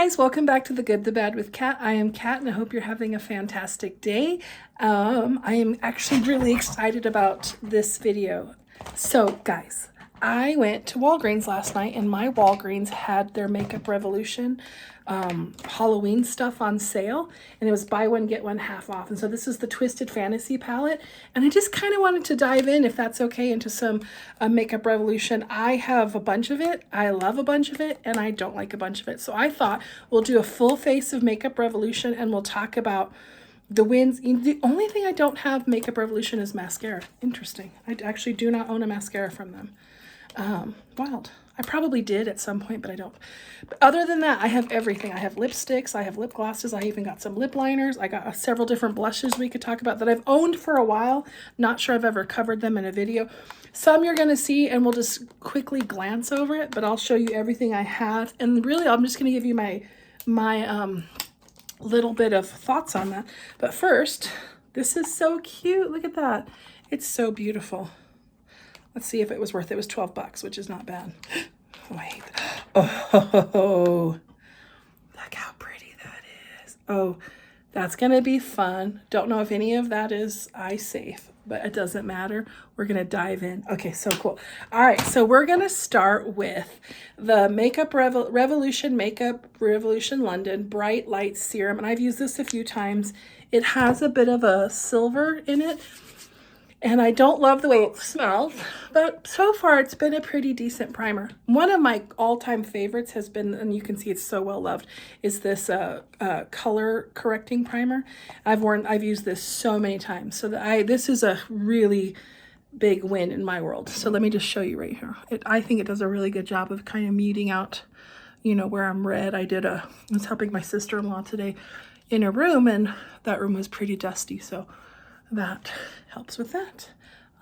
guys, welcome back to The Good, the Bad with Kat. I am Kat and I hope you're having a fantastic day. I am actually really excited about this video. So guys, I went to Walgreens last night and my Walgreens had their Makeup Revolution Halloween stuff on sale, and it was buy one get one half off. And so this is the Twisted Fantasy palette, and I just kind of wanted to dive in, if that's okay, into some Makeup Revolution. I have a bunch of it, I love a bunch of it, and I don't like a bunch of it. So I thought we'll do a full face of Makeup Revolution and we'll talk about the wins. The only thing I don't have Makeup Revolution is mascara. Interesting. I actually do not own a mascara from them. Wild. I probably did at some point, but I don't. But other than that, I have everything. I have lipsticks, I have lip glosses, I even got some lip liners. I got several different blushes we could talk about that I've owned for a while. Not sure I've ever covered them in a video. Some you're going to see and we'll just quickly glance over it, but I'll show you everything I have. And really, I'm just going to give you my little bit of thoughts on that. But first, this is so cute. Look at that. It's so beautiful. Let's see if it was worth it. It was 12 bucks, which is not bad. Wait. Oh, look how pretty that is. Oh, that's going to be fun. Don't know if any of that is eye safe, but it doesn't matter. We're going to dive in. Okay, so cool. All right, so we're going to start with the Makeup Revolution London Bright Light Serum. And I've used this a few times. It has a bit of a silver in it. And I don't love the way it smells, but so far it's been a pretty decent primer. One of my all-time favorites has been, and you can see it's so well loved, is this color correcting primer. I've used this so many times. So this is a really big win in my world. So let me just show you right here. I think it does a really good job of kind of muting out, you know, where I'm red. I was helping my sister-in-law today in a room, and that room was pretty dusty, so that helps with that.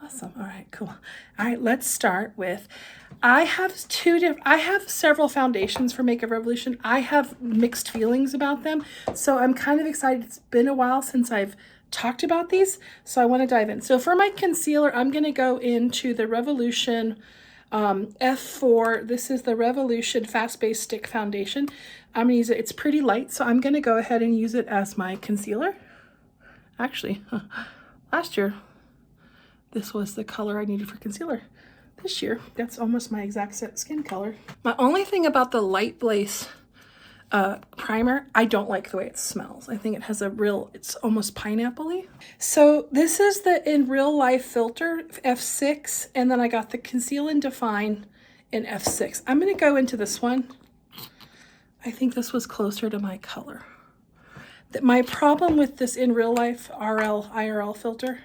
Awesome. All right, cool. All right, let's start with, I have several foundations for Makeup Revolution. I have mixed feelings about them, so I'm kind of excited. It's been a while since I've talked about these, so I want to dive in. So for my concealer, I'm going to go into the Revolution F4. This is the Revolution Fast Base Stick Foundation. I'm going to use it. It's pretty light, so I'm going to go ahead and use it as my concealer. Actually, last year, this was the color I needed for concealer. This year, that's almost my exact skin color. My only thing about the Light Blaze primer, I don't like the way it smells. I think it has it's almost pineapple-y. So this is the In Real Life Filter F6, and then I got the Conceal and Define in F6. I'm gonna go into this one. I think this was closer to my color. My problem with this In Real Life IRL filter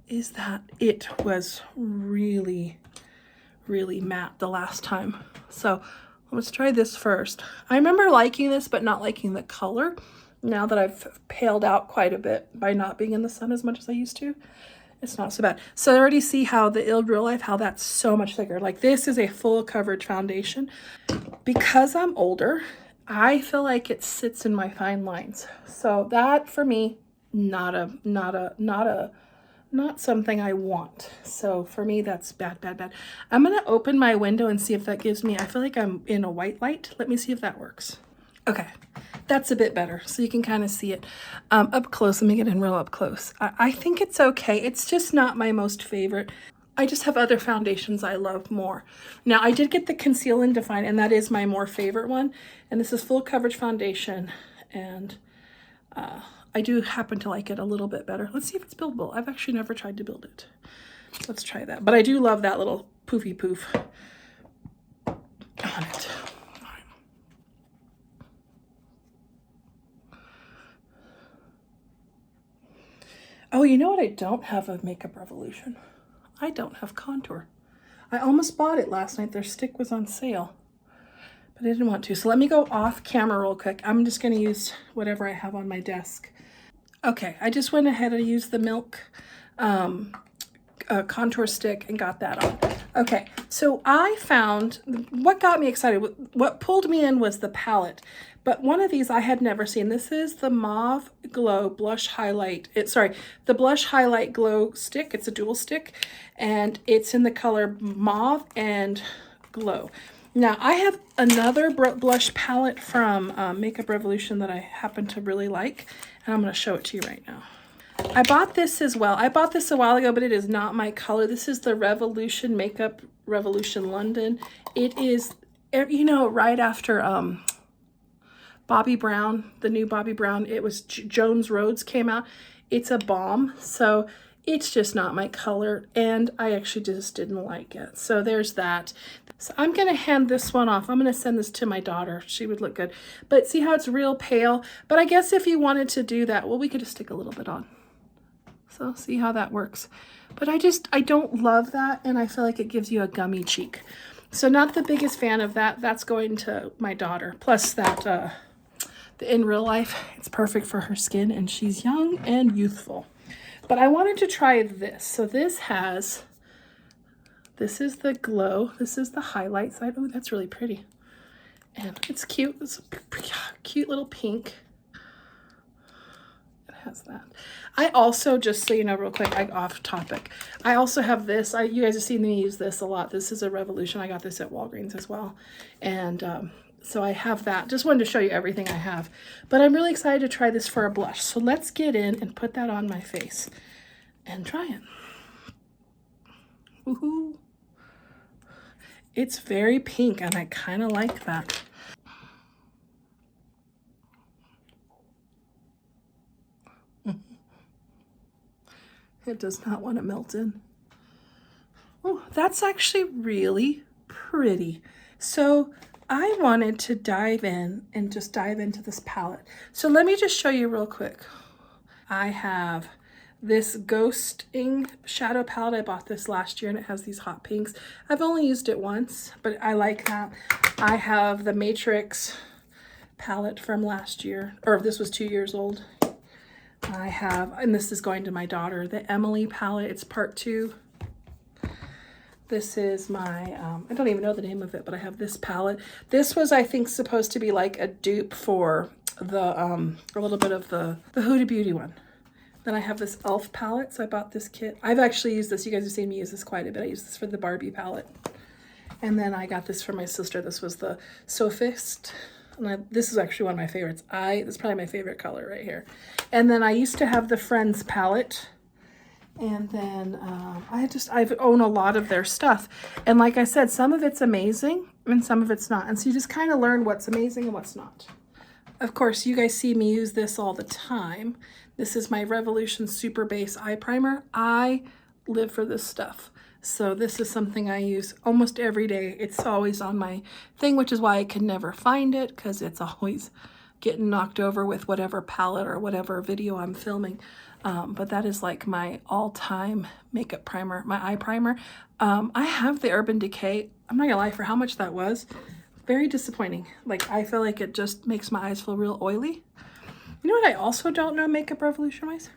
is that it was really, really matte the last time. So let's try this first. I remember liking this, but not liking the color. Now that I've paled out quite a bit by not being in the sun as much as I used to, it's not so bad. So I already see how the In Real Life, how that's so much thicker. Like this is a full coverage foundation. Because I'm older, I feel like it sits in my fine lines. So that for me, not something I want. So for me, that's bad, bad, bad. I'm gonna open my window and see if that gives me, I feel like I'm in a white light. Let me see if that works. Okay, that's a bit better. So you can kind of see it up close. Let me get in real up close. I think it's okay. It's just not my most favorite. I just have other foundations I love more. Now, I did get the Conceal and Define, and that is my more favorite one. And this is full coverage foundation, and I do happen to like it a little bit better. Let's see if it's buildable. I've actually never tried to build it. Let's try that. But I do love that little poofy poof on it. Oh, you know what I don't have of Makeup Revolution? I don't have contour. I almost bought it last night. Their stick was on sale, but I didn't want to. So let me go off camera real quick. I'm just going to use whatever I have on my desk. Okay, I just went ahead and used the Milk contour stick and got that on. Okay, so I found, what got me excited, what pulled me in was the palette. But one of these I had never seen. This is the Mauve Glow Blush Highlight. The Blush Highlight Glow stick. It's a dual stick, and it's in the color Mauve and Glow. Now, I have another blush palette from Makeup Revolution that I happen to really like, and I'm going to show it to you right now. I bought this as well. I bought this a while ago, but it is not my color. This is the Revolution Makeup Revolution London. It is, you know, right after Bobbi Brown, the new Bobbi Brown, it was Jones Rhodes came out. It's a bomb, so it's just not my color, and I actually just didn't like it. So there's that. So I'm gonna hand this one off. I'm gonna send this to my daughter. She would look good. But see how it's real pale? But I guess if you wanted to do that, well, we could just stick a little bit on. So see how that works. But I don't love that, and I feel like it gives you a gummy cheek. So not the biggest fan of that. That's going to my daughter. Plus that, in real life, it's perfect for her skin, and she's young and youthful. But I wanted to try this. So this is the glow. This is the highlight side. Oh, that's really pretty. And it's cute. It's a cute little pink. It has that. I also, just so you know real quick, off topic, I also have this. You guys have seen me use this a lot. This is a Revolution. I got this at Walgreens as well. And so I have that. Just wanted to show you everything I have. But I'm really excited to try this for a blush. So let's get in and put that on my face and try it. Woohoo! It's very pink, and I kind of like that. It does not want to melt in. Oh, that's actually really pretty. So I wanted to dive in and just dive into this palette. So let me just show you real quick. I have this Ghosting shadow palette. I bought this last year, and it has these hot pinks. I've only used it once, but I like that. I have the Matrix palette from last year, or this was 2 years old. I have, and this is going to my daughter, the Emily palette. It's part 2. This is my, I don't even know the name of it, but I have this palette. This was, I think, supposed to be like a dupe for the, a little bit of the Huda Beauty one. Then I have this e.l.f. palette, so I bought this kit. I've actually used this. You guys have seen me use this quite a bit. I use this for the Barbie palette. And then I got this for my sister. This was the Sophist. And this is actually one of my favorites. This is probably my favorite color right here. And then I used to have the Friends palette. And then I own a lot of their stuff. And like I said, some of it's amazing and some of it's not. And so you just kind of learn what's amazing and what's not. Of course, you guys see me use this all the time. This is my Revolution Super Base Eye Primer. I live for this stuff. So this is something I use almost every day. It's always on my thing, which is why I can never find it, because it's always getting knocked over with whatever palette or whatever video I'm filming. But that is like my all-time makeup primer, my eye primer. I have the Urban Decay. I'm not gonna lie, for how much that was, very disappointing. Like, I feel like it just makes my eyes feel real oily. You know what I also don't know Makeup Revolution-wise?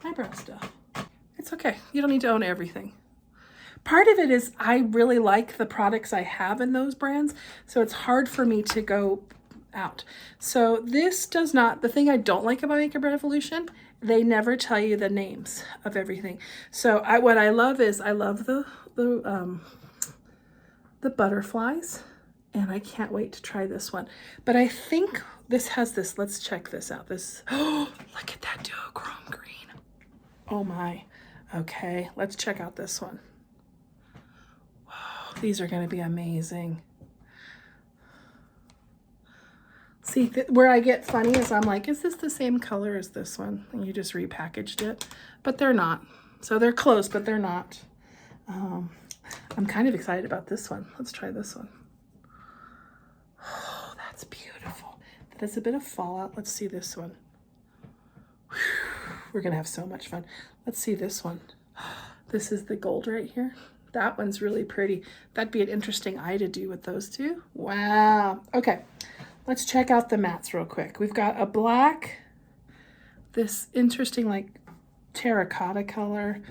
Eyebrow stuff. It's okay. You don't need to own everything. Part of it is I really like the products I have in those brands, so it's hard for me to go out. So this does not, the thing I don't like about Makeup Revolution, they never tell you the names of everything. So what I love is I love the butterflies, and I can't wait to try this one. But I think this has this, let's check this out. This, oh, look at that duochrome green. Oh my. Okay, let's check out this one. Wow, these are gonna be amazing. See, where I get funny is I'm like, is this the same color as this one? And you just repackaged it, but they're not. So they're close, but they're not. I'm kind of excited about this one. Let's try this one. Oh, that's beautiful. That is a bit of fallout. Let's see this one. Whew, we're gonna have so much fun. Let's see this one. This is the gold right here. That one's really pretty. That'd be an interesting eye to do with those two. Wow. Okay, let's check out the mattes real quick. We've got a black, this interesting like terracotta color,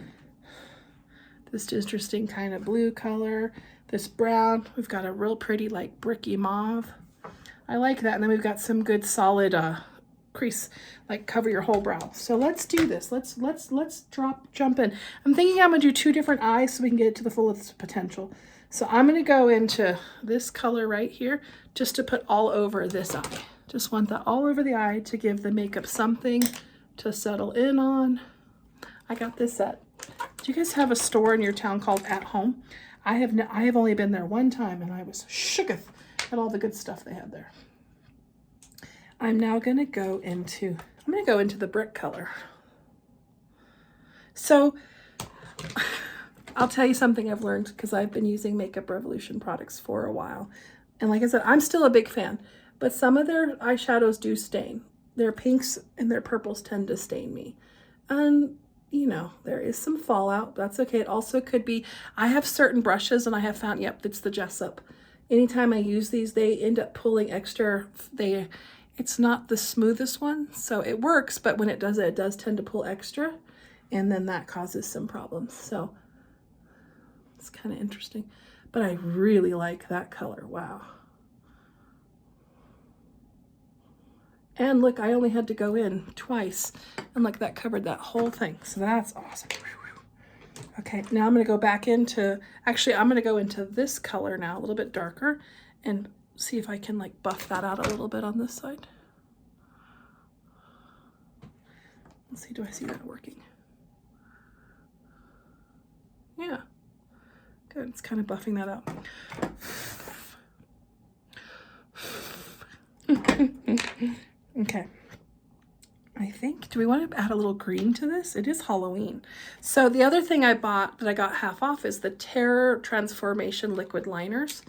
this interesting kind of blue color, this brown. We've got a real pretty like bricky mauve. I like that. And then we've got some good solid crease, like cover your whole brow. So let's do this. Let's jump in. I'm thinking I'm gonna do 2 different eyes so we can get it to the fullest potential. So I'm going to go into this color right here just to put all over this eye. Just want that all over the eye to give the makeup something to settle in on. I got this at, do you guys have a store in your town called At Home? I have only been there one time, and I was shooketh at all the good stuff they had there. I'm now going to go into, the brick color. So I'll tell you something I've learned, because I've been using Makeup Revolution products for a while. And like I said, I'm still a big fan, but some of their eyeshadows do stain. Their pinks and their purples tend to stain me. And you know, there is some fallout. That's okay. It also could be, I have certain brushes and I have found, yep, it's the Jessup. Anytime I use these, they end up pulling extra. It's not the smoothest one, so it works, but when it does tend to pull extra, and then that causes some problems. So it's kind of interesting, but I really like that color. Wow. And look, I only had to go in twice, and look, that covered that whole thing. So that's awesome. Okay, now I'm going to go back into, actually, I'm going to go into this color now, a little bit darker, and see if I can like buff that out a little bit on this side. Let's see, do I see that working? Yeah, good. It's kind of buffing that out. Okay. I think, do we want to add a little green to this? It is Halloween. So the other thing I bought that I got half off is the Terror Transformation Liquid Liners.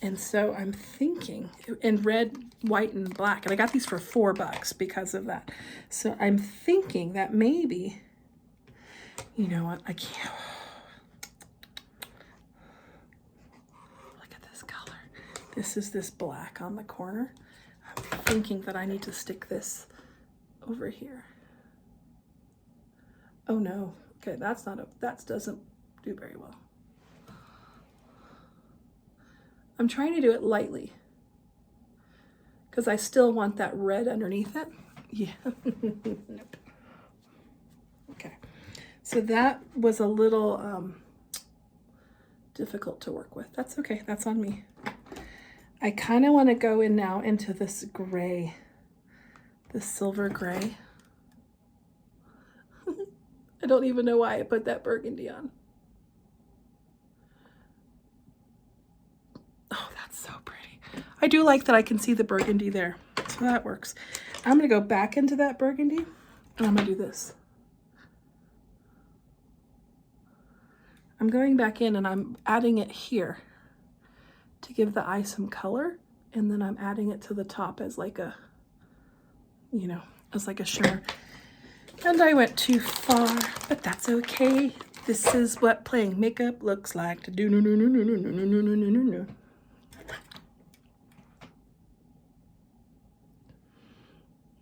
And so I'm thinking in red, white, and black. And I got these for $4 because of that. So I'm thinking that maybe, you know what, I can't. Look at this color. This is this black on the corner. I'm thinking that I need to stick this over here. Oh no. Okay, that doesn't do very well. I'm trying to do it lightly because I still want that red underneath it. Yeah. Nope. Okay. So that was a little difficult to work with. That's okay. That's on me. I kind of want to go in now into this gray, this silver gray. I don't even know why I put that burgundy on. Oh, that's so pretty. I do like that I can see the burgundy there. So that works. I'm going to go back into that burgundy, and I'm going to do this. I'm going back in and I'm adding it here to give the eye some color, and then I'm adding it to the top as like a, you know, as like a shimmer. And I went too far, but that's okay. This is what playing makeup looks like. To do no no no no no no no no no no no.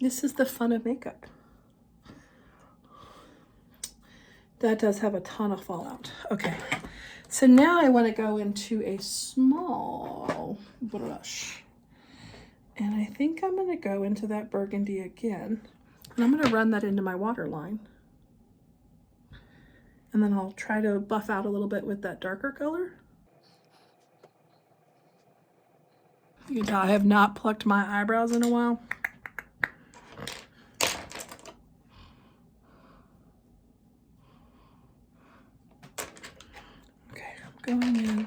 This is the fun of makeup. That does have a ton of fallout. Okay, so now I want to go into a small brush. And I think I'm going to go into that burgundy again. And I'm going to run that into my waterline. And then I'll try to buff out a little bit with that darker color. You can tell I have not plucked my eyebrows in a while. Okay, I'm going in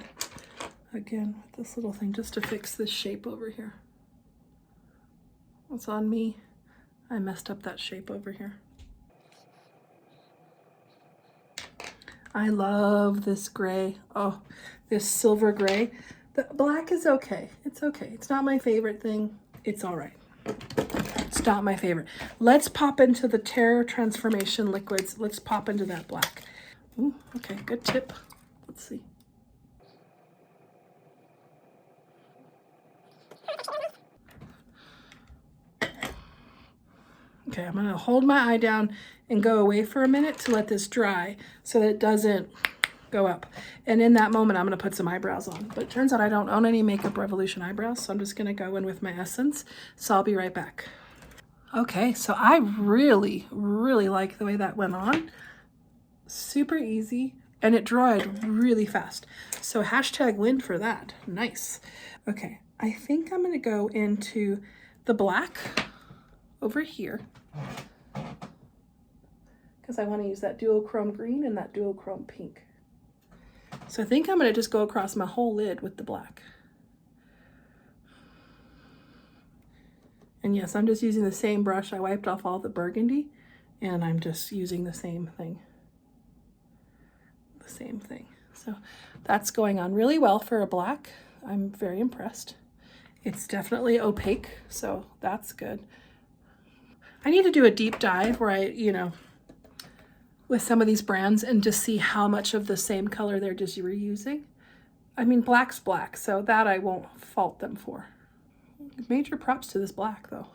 again with this little thing just to fix this shape over here. It's on me. I messed up that shape over here. I love this gray. Oh, this silver gray. The black is okay. It's okay. It's not my favorite thing. It's all right. It's not my favorite. Let's pop into the Terror Transformation Liquids. Let's pop into that black. Ooh, okay, good tip. Let's see. Okay, I'm gonna hold my eye down and go away for a minute to let this dry so that it doesn't go up. And in that moment, I'm gonna put some eyebrows on. But it turns out I don't own any Makeup Revolution eyebrows, so I'm just gonna go in with my Essence. So I'll be right back. Okay, so I really, really like the way that went on. Super easy. and it dried really fast. So hashtag win for that. Nice. Okay, I think I'm gonna go into the black over here because I want to use that duochrome green and that duochrome pink. So I think I'm gonna just go across my whole lid with the black. And yes, I'm just using the same brush. I wiped off all the burgundy and I'm just using the same thing. The same thing. So that's going on really well for a black. I'm very impressed. It's definitely opaque, so that's good. I need to do a deep dive where I, you know, with some of these brands and just see how much of the same color they're just reusing. I mean, black's black, so that I won't fault them for. Major props to this black though.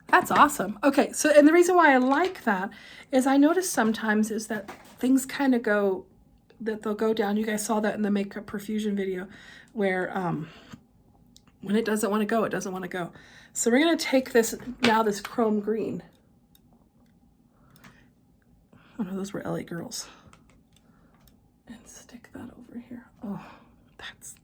That's awesome. Okay, so and the reason why I like that is I notice sometimes is that things kind of go, that they'll go down. You guys saw that in the makeup profusion video where when it doesn't want to go, it doesn't want to go. So we're going to take this, now this chrome green. Oh no, those were LA girls. And stick that over here. Oh, that's...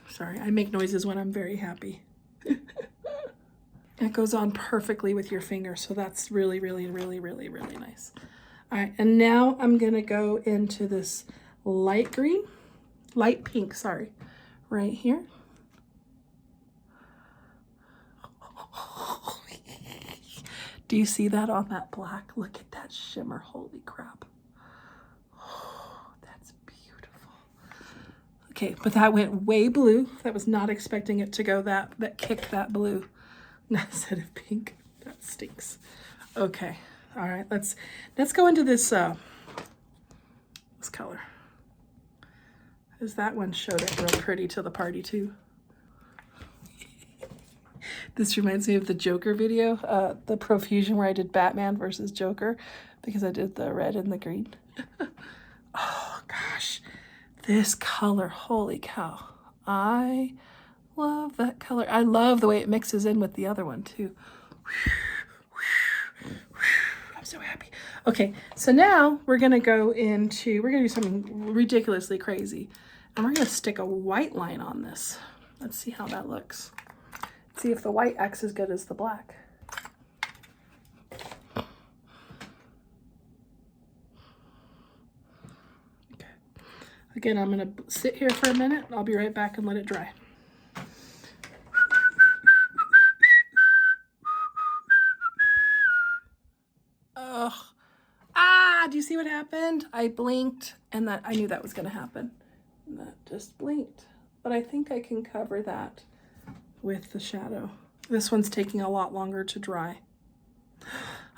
Sorry, I make noises when I'm very happy. It goes on perfectly with your finger, so that's really, really, really, really, really nice. All right, and now I'm gonna go into this light green, light pink, sorry, right here. Do you see that on that black? Look at that shimmer, holy crap. Oh, that's beautiful. Okay, but that went way blue. I was not expecting it to go that kicked that blue instead of pink. That stinks. Okay, all right, let's go into this this color. Because that one showed up real pretty to the party too. This reminds me of the Joker video, the profusion where I did Batman versus Joker because I did the red and the green. Oh gosh, this color, holy cow. I love that color. I love the way it mixes in with the other one too. I'm so happy. Okay, so now we're gonna go into, we're gonna do something ridiculously crazy. And we're gonna stick a white line on this. Let's see how that looks. See if the white acts as good as the black. Okay. Again, I'm gonna sit here for a minute. I'll be right back and let it dry. Ugh. Ah, do you see what happened? I blinked and that I knew that was gonna happen. And that just blinked. But I think I can cover that with the shadow. This one's taking a lot longer to dry.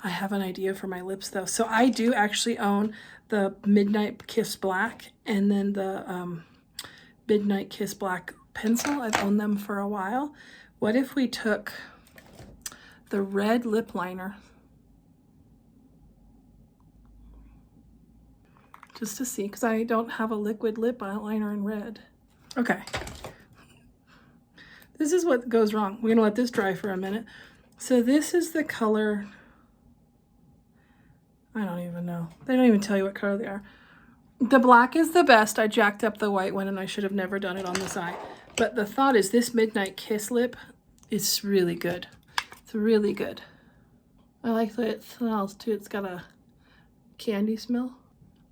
I have an idea for my lips though. So I do actually own the Midnight Kiss Black and then the Midnight Kiss Black pencil. I've owned them for a while. What if we took the red lip liner just to see, because I don't have a liquid lip liner in red. Okay. This is what goes wrong. We're gonna let this dry for a minute. So this is the color, I don't even know. They don't even tell you what color they are. The black is the best. I jacked up the white one and I should have never done it on this eye. But the thought is this Midnight Kiss lip is really good. It's really good. I like the way it smells too. It's got a candy smell.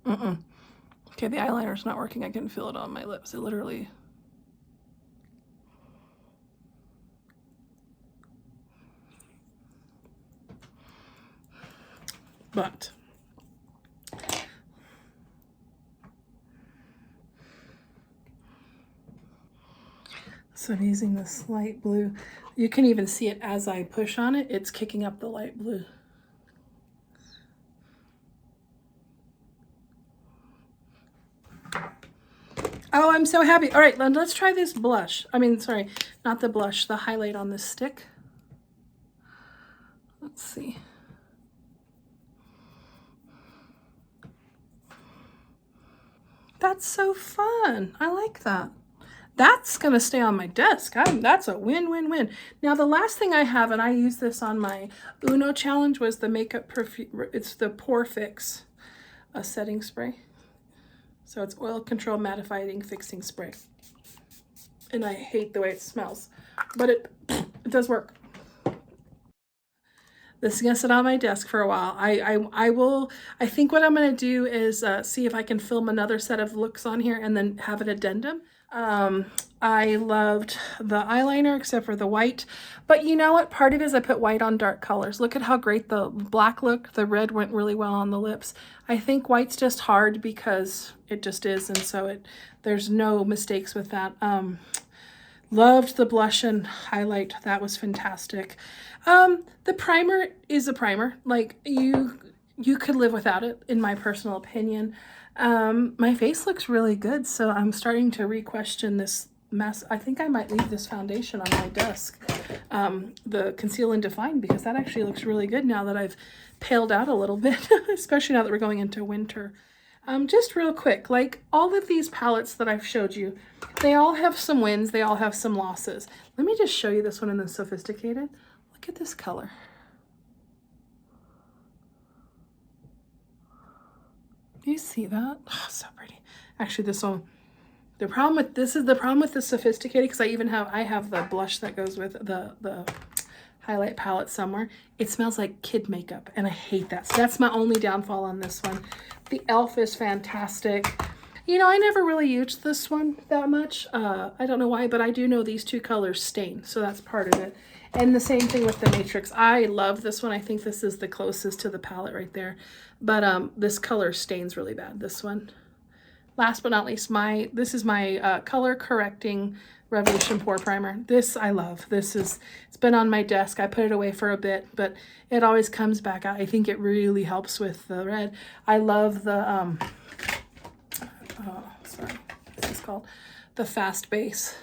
Okay, the eyeliner's not working. I can feel it on my lips. It literally... But so I'm using this light blue. You can even see it as I push on it. It's kicking up the light blue. Oh, I'm so happy. All right, let's try this blush. I mean, sorry, not the blush, the highlight on this stick. Let's see. That's so fun. I like that. That's going to stay on my desk. That's a win-win-win. Now, the last thing I have, and I used this on my Uno challenge, was the makeup perfume. It's the Pore Fixx setting spray. So it's oil control mattifying fixing spray. And I hate the way it smells, but it does work. This is gonna sit on my desk for a while. I think what I'm gonna do is see if I can film another set of looks on here and then have an addendum. I loved the eyeliner except for the white, but you know what? Part of it is I put white on dark colors. Look at how great the black looked. The red went really well on the lips. I think white's just hard because it just is, and so there's no mistakes with that. Loved the blush and highlight. That was fantastic. The primer is a primer. Like you could live without it, in my personal opinion. My face looks really good, so I'm starting to re-question this mess. I think I might leave this foundation on my desk, the Conceal and Define, because that actually looks really good now that I've paled out a little bit, especially now that we're going into winter. Just real quick, like all of these palettes that I've showed you, they all have some wins, they all have some losses. Let me just show you this one in the Sophisticated. Look at this color. Do you see that? Oh, so pretty. Actually, this one, the problem with the Sophisticated, because I have the blush that goes with the highlight palette somewhere. It smells like kid makeup, and I hate that. So that's my only downfall on this one. The e.l.f. is fantastic. You know, I never really used this one that much. I don't know why, but I do know these two colors stain, so that's part of it. And the same thing with the Matrix. I love this one. I think this is the closest to the palette right there. But this color stains really bad, this one. Last but not least, this is my color correcting Revolution Pore Primer. This I love. It's been on my desk. I put it away for a bit, but it always comes back out. I think it really helps with the red. I love the, what's this called? The Fast Base.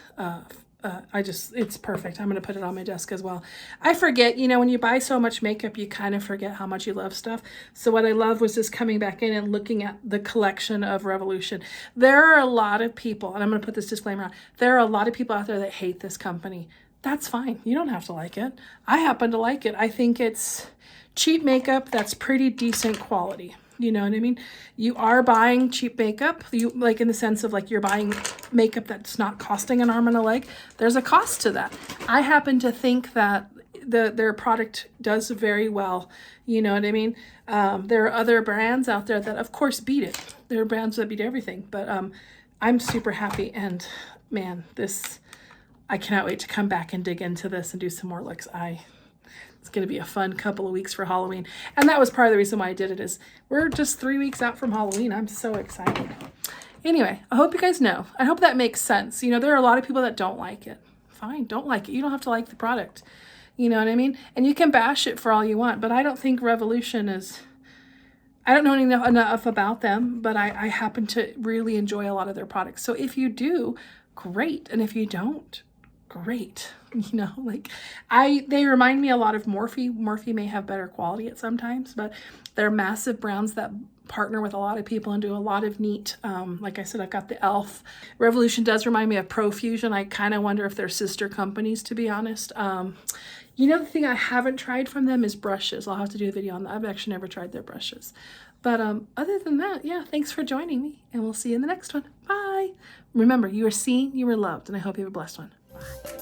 It's perfect. I'm going to put it on my desk as well. I forget, you know, when you buy so much makeup, you kind of forget how much you love stuff. So what I love was just coming back in and looking at the collection of Revolution. There are a lot of people, and I'm going to put this disclaimer on, there are a lot of people out there that hate this company. That's fine. You don't have to like it. I happen to like it. I think it's cheap makeup that's pretty decent quality. You know what I mean? You are buying cheap makeup, like in the sense of like you're buying makeup that's not costing an arm and a leg. There's a cost to that. I happen to think that their product does very well. You know what I mean? There are other brands out there that of course beat it. There are brands that beat everything, but I'm super happy, and man, I cannot wait to come back and dig into this and do some more looks. It's going to be a fun couple of weeks for Halloween. And that was part of the reason why I did it, is we're just 3 weeks out from Halloween. I'm so excited. Anyway, I hope you guys know. I hope that makes sense. You know, there are a lot of people that don't like it. Fine, don't like it. You don't have to like the product. You know what I mean? And you can bash it for all you want, but I don't think Revolution is... I don't know enough about them, but I happen to really enjoy a lot of their products. So if you do, great. And if you don't, great. You know, like they remind me a lot of Morphe. Morphe may have better quality at sometimes, but they're massive brands that partner with a lot of people and do a lot of neat, like I said, I've got the e.l.f. Revolution does remind me of Profusion. I kind of wonder if they're sister companies, to be honest. You know, the thing I haven't tried from them is brushes. I'll have to do a video on that. I've actually never tried their brushes. But other than that, yeah, thanks for joining me, and we'll see you in the next one. Bye. Remember, you are seen, you are loved, and I hope you have a blessed one. Bye.